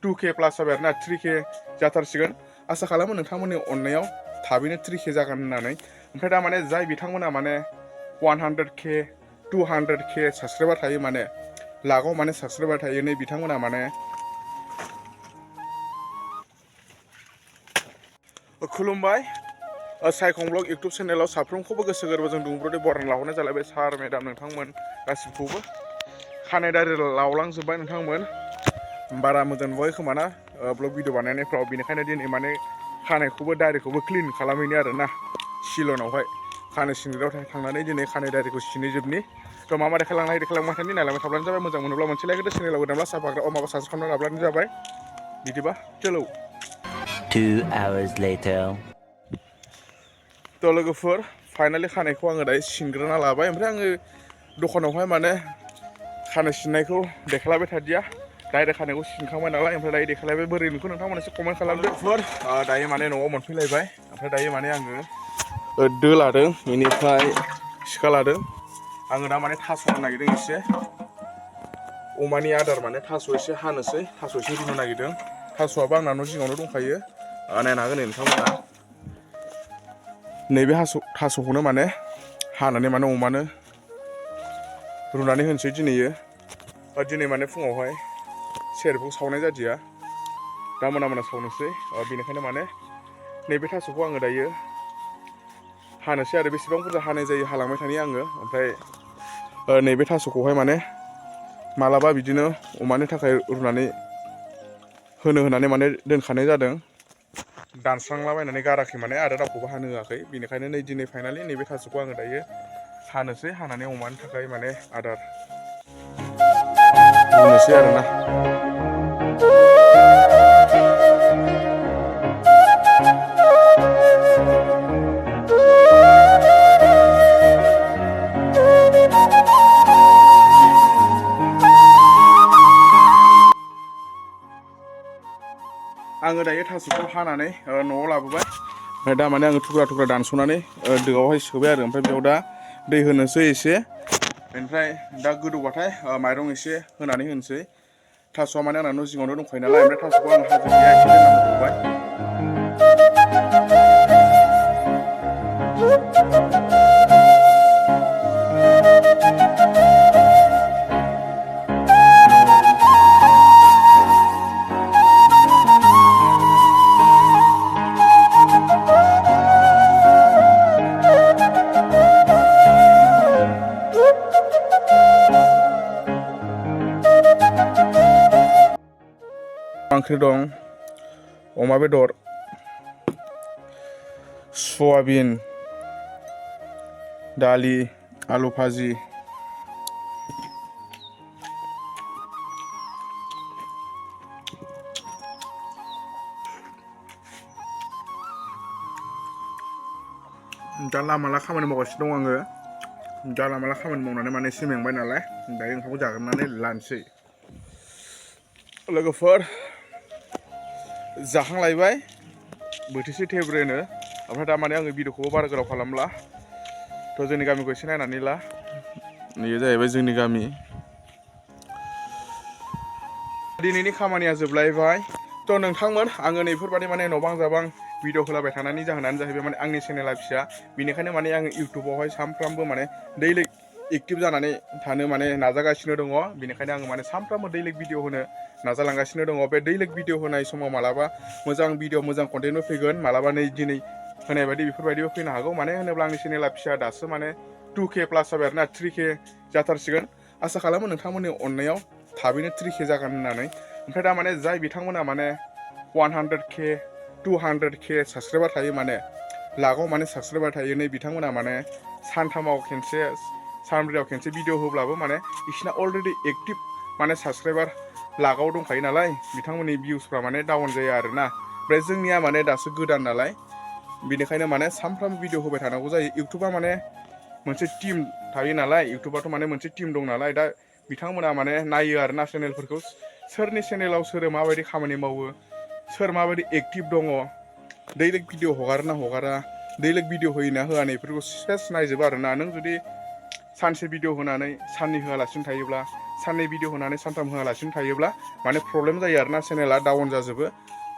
2K प्लास जाबाय आरोना 3K जाथारसिगोन आसा खालामो नोंथांमोननि अननायाव थाबैनो 3K जागोन होननानै ओमफ्राय दा माने जाय बिथांमोना माने 100K 200K साबस्क्राइबार थायो माने लाखआव माने साबस्क्राइबार थायो नै बिथांमोना माने खुलुमबाय साइखं ब्लग इउटुब चेनेलाव साफ्रोमखौबो गोसो गोरबोजों दुंब्रुदै बरायना लाहरनाय जालायबाय सार मेडाम नोंथांमोन गासिबखौबो खानाय दारि लावलांजोब्बाय नोंथांमोन बारा मोजां नुवाखै खोमा ना ब्लग भिडिअ बानायनायफ्राव बेनिखायनो दिनै माने खानायखौबो दारिखौबो क्लिन खालामहैनो आरोना शिलनावहाय खानाय सिनग्रायाव थांनानै दिनै खानाय दारिखौ सिनहैजोबनि थ' मा देखायलांनाय देखायलांबाय थानि नायलांबाय थाब्लानो जाबाय मोजां मोनोब्ला मोनसे लाइक होदो चेनेलाव गोदानब्ला साफाग्रा माबा साबस्क्राइब खालामना लाब्लानो जाबाय बिदिबा चलो 2 hours later थ' लोगोफोर फाइनालि खानायखौ आङो दायो सिनग्रोना लाबाय ओमफ्राय आङो दखानावहाय माने खानाय सिननायखौ देखायलायबाय थादिया डाइरेक्ट खानायखौ सिनखांबाय नालाय ओमफ्राय दायो देखायलायबाय बोरै नुखो नोंथांमोन एसे कमेन्ट खालामदो दायो माने न'आव मोनफैलायबाय ओमफ्राय दायो माने आङो दो लादों बेनिफ्राय सिखा लादों आङो दा माने थास' हानो नागिरदों एसे अमानि आदार माने थास' एसे हानोसै थास' एसे रुनो नागिरदों थास'आबो आंना न' जिङावनो दंखायो नायनो हागोन नोंथांमोना नैबे थास'खौनो माने हानानै माने अमानो रुनानै होनोसै दिनै माने फुङावहाय सेरेबखौ सावनाय जादिया दा मोना सावनोसै बेनिखायनो माने नैबे थास'खौ आङो दायो हानोसै आरो बेसेबां बुरजा हानाय जायो हालांबाय थानि आङो ओमफ्राय नैबे थास'खौहाय माने मालाबा बिदिनो अमानि थाखाय रुनानै होनानै माने दोनखानाय जादों दानस्रांलाबायनानै गाराखै माने आरो रावखौबो हानो होआखै बेनिखायनो नै दिनै फाइनालि नैबे थास'खौ आङो दायो हानोसै हानानै अमानि थाखाय माने आदार रुनोसै आरोना आङो दायो थास'खौ हानानै न'आव लाबोबाय ओमफ्राय दा माने आङो थुख्रा दानस'नानै दोआवहाय सोबाय आरो ओमफ्राय बेयाव दा दै होनोसै एसे बेनिफ्राय दा गोदौबाथाय माइरं एसे होनानै होनोसै थास'आ माने आंना न' जिङावनो दंखायो नालाय ओमफ्राय थास'खौ आं हाजोनिया एसे दोननांगौ ओंख्रि दं अमा बेदर सयाबिन दालि आलु भाजि दा लामाला खामानि मावगासिनो दं आङो दा लामाला खामानि मावनानै माने एसे मेंबाय नालाय दायो ओंखामखौ जाग्रोनानै लानोसै लोगोफोर जाखांलायबाय बोथिसे टेब्रेनो ओमफ्राय दा माने आङो भिडिअखौबो बारा गोलाव खालामला थ' जोंनि गामिखौ एसे नायनानै ला बेयो जाहैबाय जोंनि गामि दिनैनि खामानिया जोबलायबाय थ' नोंथांमोन आङो नैफोरबादि माने नबां जाबां भिडिअ होलाबाय थानायनि जाहोनानो जाहैबाय माने आंनि चेनेला फिसा बेनिखायनो माने आङो इउटुबावहाय सानफ्रामबो माने दैलि एक्टिभ जानानै थानो माने नाजागासिनो दङ बेनिखायनो आङो माने सानफ्रामबो दैलिक भिडिअ होनो नाजालांगासिनो दङ बे दैलिक भिडिअ होनाय समाव मालाबा मोजां भिडिअ मोजां कन्टेन्टबो फैगोन मालाबा नै दिनै होनाय बायदि बेफोरबायदिबो फैनो हागौ माने होनोब्ला आंनि चेनेला फिसा दासो माने 2K प्लास जाबाय आरोना 3K जाथारसिगोन आसा खालामो नोंथांमोननि अननायाव थाबैनो 3K जागोन होननानै ओमफ्राय दा माने जाय बिथांमोना माने 100K 200K साबस्क्राइबार थायो माने लाखआव माने साबस्क्राइबार थायो नै बिथांमोना माने सानथामाव खेनसे सानब्रैयाव खेनसे भिडिअ होब्लाबो माने बिसिना अलरेडि एक्टिभ माने साबस्क्राइबार लाखआव दंखायो नालाय बिथांमोननि भिउसफ्रा माने डाउन जाया आरोना ओमफ्राय जोंनिया माने दासो गोदान नालाय बेनिखायनो माने सानफ्रामबो भिडिअ होबाय थानांगौ जायो इउटुबा माने मोनसे टिम थायो नालाय इउटुबाथ' माने मोनसे टिम दं नालाय दा बिथांमोना माने नायो आरोना चेनेलफोरखौ सोरनि चेनेलाव सोरो माबायदि खामानि मावो सोर माबायदि एक्टिभ दङ दैलिक भिडिअ हगारोना हगारा दैलिक भिडिअ होयोना होआ नैफोरखौ सेस नायजोबो आरोना नों जुदि सानसे भिडिअ होनानै साननै होआलासिनो थायोब्ला साननै भिडिअ होनानै सानथाम होआलासिनो थायोब्ला माने प्रब्लेम जायो आरोना चेनेला डाउन जाजोबो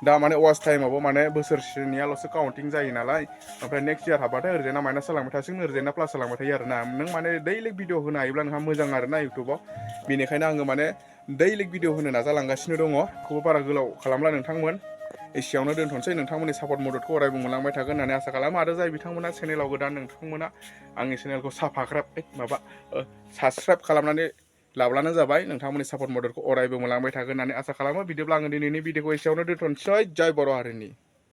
दा माने वाच टाइमावबो माने बोसोरसेनियाल'सो काउन्टिं जायो नालाय ओमफ्राय नेक्स्ट इयार हाबबाथाय ओरैजायना माइनास जालांबाय थासिगोन ओरैजायना प्लास जालांबाय थायो आरोना नों माने दैलिक भिडिअ होनो हायोब्ला नोंहा मोजां आरोना इउटुबाव बेनिखायनो आङो माने दैलिक भिडिअ होनो नाजालांगासिनो दङ बेखौबो बारा गोलाव खालामला नोंथांमोन एसेयावनो दोनथ'नोसै नोंथांमोननि सापर्ट मददखौ अरायबो मोनलांबाय थागोन होननानै आसा खालामो आरो जाय बिथांमोना चेनेलाव गोदान नोंथांमोना आंनि चेनेलखौ साबसक्राइब खालामनानै लाब्लानो जाबाय नोंथांमोननि सापर्ट मददखौ अरायबो मोनलांबाय थागोन होननानै आसा खालामो बिदिब्ला आङो दिनैनि भिडिअखौ एसेयावनो दोनथ'नोसै जय बर' हारिनि